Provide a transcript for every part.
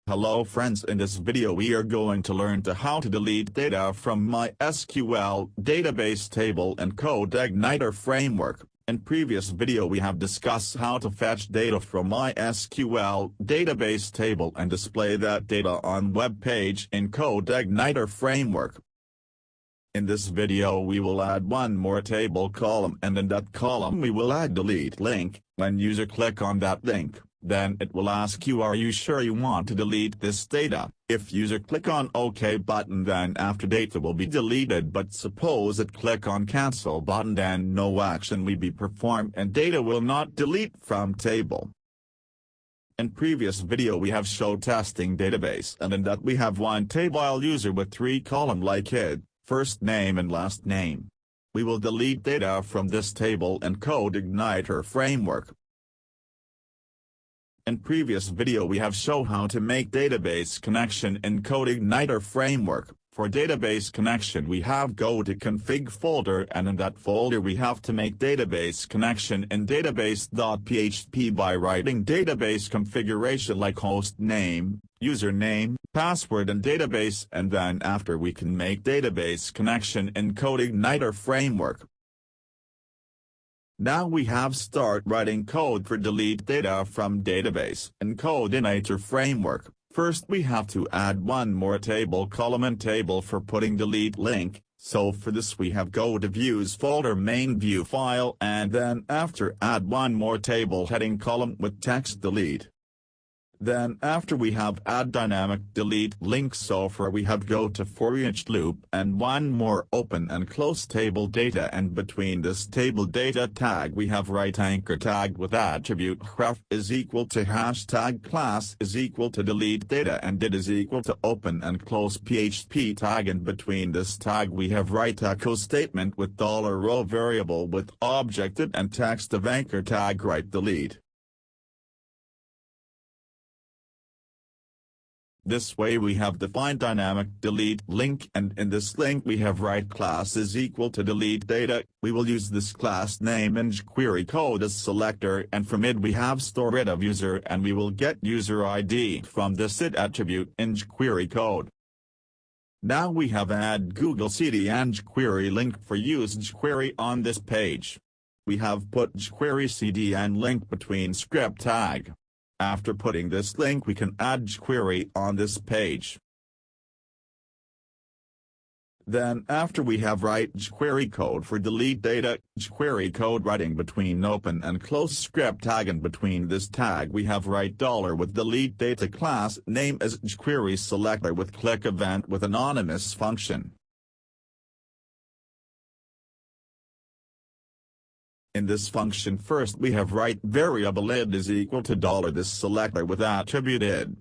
Hello friends, in this video we are going to learn how to delete data from MySQL database table and Codeigniter framework. In previous video we have discussed how to fetch data from MySQL database table and display that data on web page in Codeigniter framework. In this video we will add one more table column, and in that column we will add delete link. When user click on that link, then it will ask you, are you sure you want to delete this data? If user click on OK button, then after data will be deleted, but suppose it click on cancel button, then no action will be performed and data will not delete from table. In previous video we have showed testing database, and in that we have one table user with 3 column like id, first name and last name. We will delete data from this table in Codeigniter framework. In previous video we have shown how to make database connection in Codeigniter framework. For database connection we have go to config folder, and in that folder we have to make database connection in database.php by writing database configuration like host name, username, password and database, and then after we can make database connection in Codeigniter framework. Now we have start writing code for delete data from database in Codeigniter framework. First we have to add one more table column and table for putting delete link, so for this we have go to views folder main view file, and then after add one more table heading column with text delete. Then after we have add dynamic delete link, so for we have go to for each loop and one more open and close table data, and between this table data tag we have write anchor tag with attribute ref is equal to hashtag class is equal to delete data, and it is equal to open and close PHP tag, and between this tag we have write echo statement with $row variable with objected and text of anchor tag write delete. This way we have defined dynamic delete link, and in this link we have write class is equal to delete data. We will use this class name in jQuery code as selector, and from it we have store id of user, and we will get user ID from this id attribute in jQuery code. Now we have add Google CD and jQuery link for use jQuery on this page. We have put jQuery CD and link between script tag. After putting this link we can add jQuery on this page. Then after we have write jQuery code for delete data, jQuery code writing between open and close script tag, and between this tag we have write $ with delete data class name as jQuery selector with click event with anonymous function. In this function first we have write variable id is equal to $this selector with attribute id.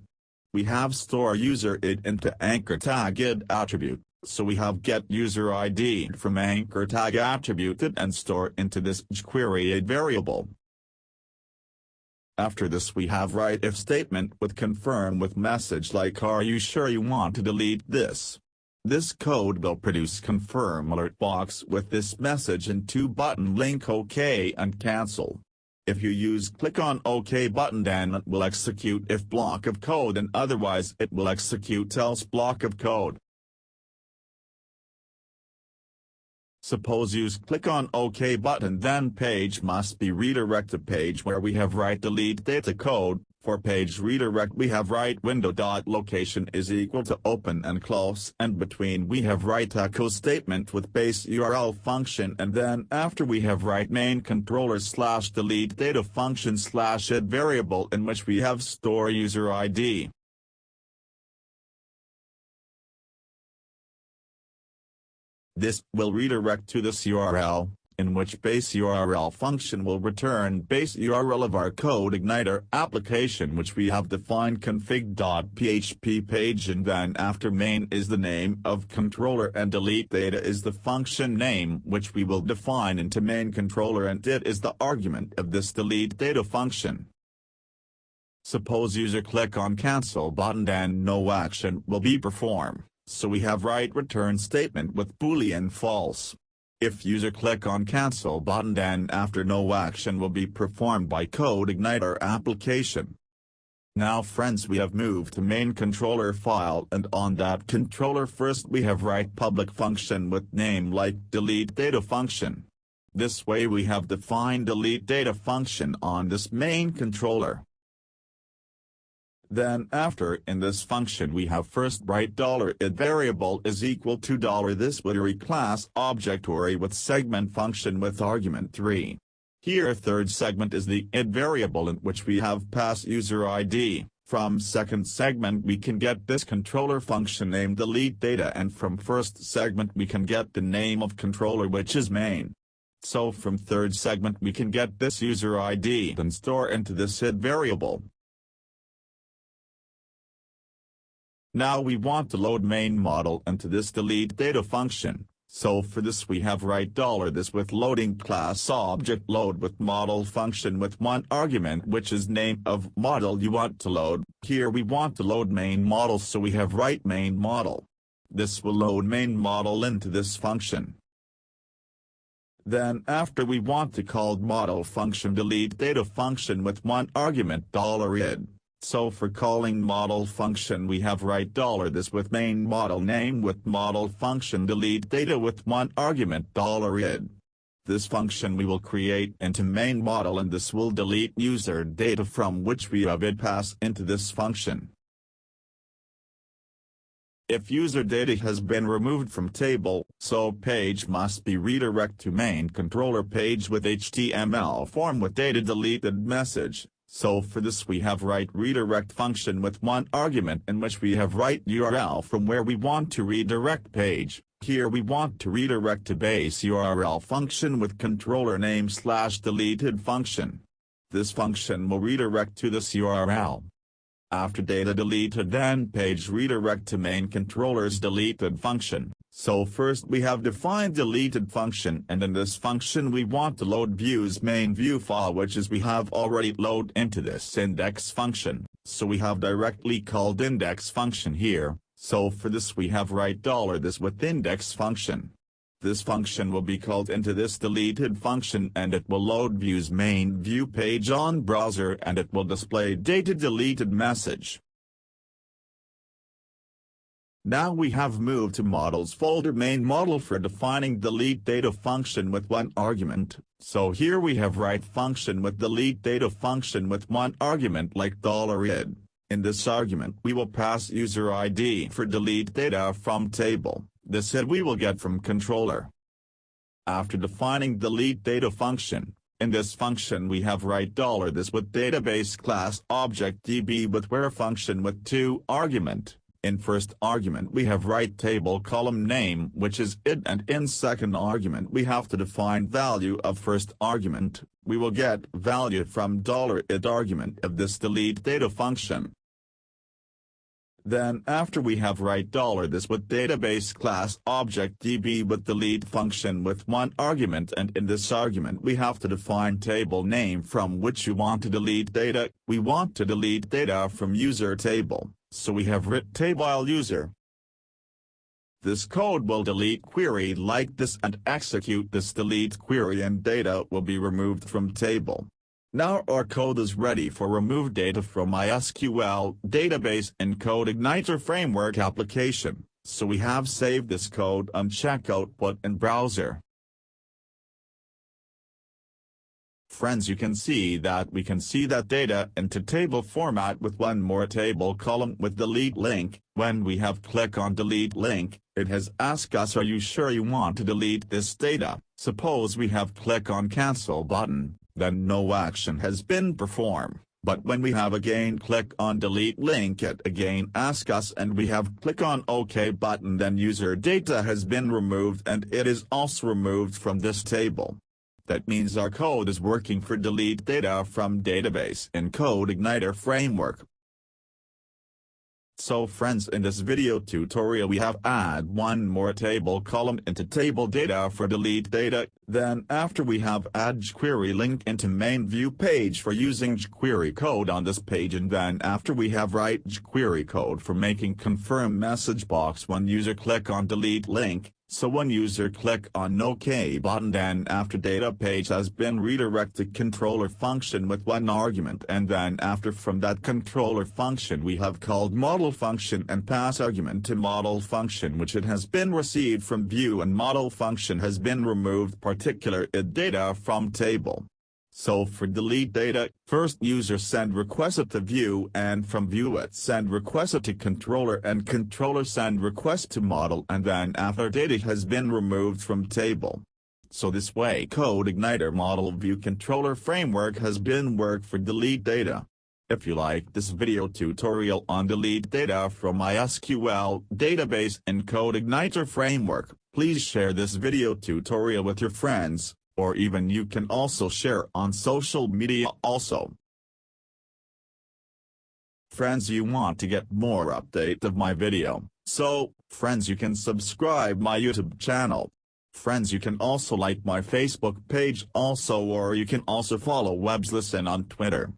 We have store user id into anchor tag id attribute, so we have get user ID from anchor tag attributed and store into this jQuery id variable. After this we have write if statement with confirm with message like, are you sure you want to delete this? This code will produce confirm alert box with this message and 2 button link OK and cancel. If you use click on OK button, then it will execute if block of code, and otherwise it will execute else block of code. Suppose use click on OK button, then page must be redirect to page where we have write delete data code. For page redirect we have write window.location is equal to open and close, and between we have write echo statement with base URL function, and then after we have write main controller / delete data function / id variable in which we have store user ID. This will redirect to this URL, in which base URL function will return base URL of our Codeigniter application which we have defined config.php page, and then after main is the name of controller and delete data is the function name which we will define into main controller, and it is the argument of this delete data function. Suppose user click on cancel button, then no action will be performed, so we have write return statement with boolean false. If user click on cancel button, then after no action will be performed by Codeigniter application. Now friends, we have moved to main controller file, and on that controller first we have write public function with name like delete data function. This way we have defined delete data function on this main controller. Then after in this function we have first write $id variable is equal to $this with a class object array with segment function with argument 3. Here third segment is the id variable in which we have pass user ID. From second segment we can get this controller function named delete data, and from first segment we can get the name of controller which is main. So from third segment we can get this user ID and store into this id variable. Now we want to load main model into this delete data function. So for this we have write $this with loading class object load with model function with one argument which is name of model you want to load. Here we want to load main model, so we have write main model. This will load main model into this function. Then after we want to call model function delete data function with one argument $id. So for calling model function we have write $this with main model name with model function delete data with one argument $id. This function we will create into main model, and this will delete user data from which we have id pass into this function. If user data has been removed from table, so page must be redirect to main controller page with HTML form with data deleted message. So for this we have write redirect function with one argument in which we have write URL from where we want to redirect page. Here we want to redirect to base URL function with controller name /deleted function. This function will redirect to this URL. After data deleted, then page redirect to main controller's deleted function. So first we have defined deleted function, and in this function we want to load view's main view file which is we have already load into this index function, so we have directly called index function here. So for this we have write $this with index function. This function will be called into this deleted function, and it will load view's main view page on browser, and it will display data deleted message. Now we have moved to models folder main model for defining delete data function with one argument. So here we have write function with delete data function with one argument like $id. In this argument we will pass user ID for delete data from table. This id we will get from controller. After defining delete data function, in this function we have write $this with database class object db with where function with two argument. In first argument we have write table column name which is id, and in second argument we have to define value of first argument. We will get value from $id argument of this delete data function. Then after we have write $this with database class object db with delete function with one argument, and in this argument we have to define table name from which you want to delete data. We want to delete data from user table, so we have writ table user. This code will delete query like this and execute this delete query, and data will be removed from table. Now our code is ready for remove data from MySQL database in Codeigniter framework application, so we have saved this code and check output in browser. Friends, you can see that we can see that data into table format with one more table column with delete link. When we have click on delete link, it has asked us, are you sure you want to delete this data? Suppose we have click on cancel button, then no action has been performed. But when we have again click on delete link, it again asks us, and we have click on OK button, then user data has been removed and it is also removed from this table. That means our code is working for delete data from database in Codeigniter framework. So friends, in this video tutorial we have add one more table column into table data for delete data. Then after we have add jQuery link into main view page for using jQuery code on this page, and then after we have write jQuery code for making confirm message box when user click on delete link. So when user click on OK button, then after data page has been redirected controller function with one argument, and then after from that controller function we have called model function and pass argument to model function which it has been received from view, and model function has been removed particular data from table. So for delete data, first user send request to view, and from view it send request to controller, and controller send request to model, and then after data has been removed from table. So this way Codeigniter model view controller framework has been worked for delete data. If you like this video tutorial on delete data from MySQL database and Codeigniter framework, please share this video tutorial with your friends. Or even you can also share on social media also. Friends, you want to get more update of my video, so, friends, you can subscribe my YouTube channel. Friends, you can also like my Facebook page also, or you can also follow Webs Listen on Twitter.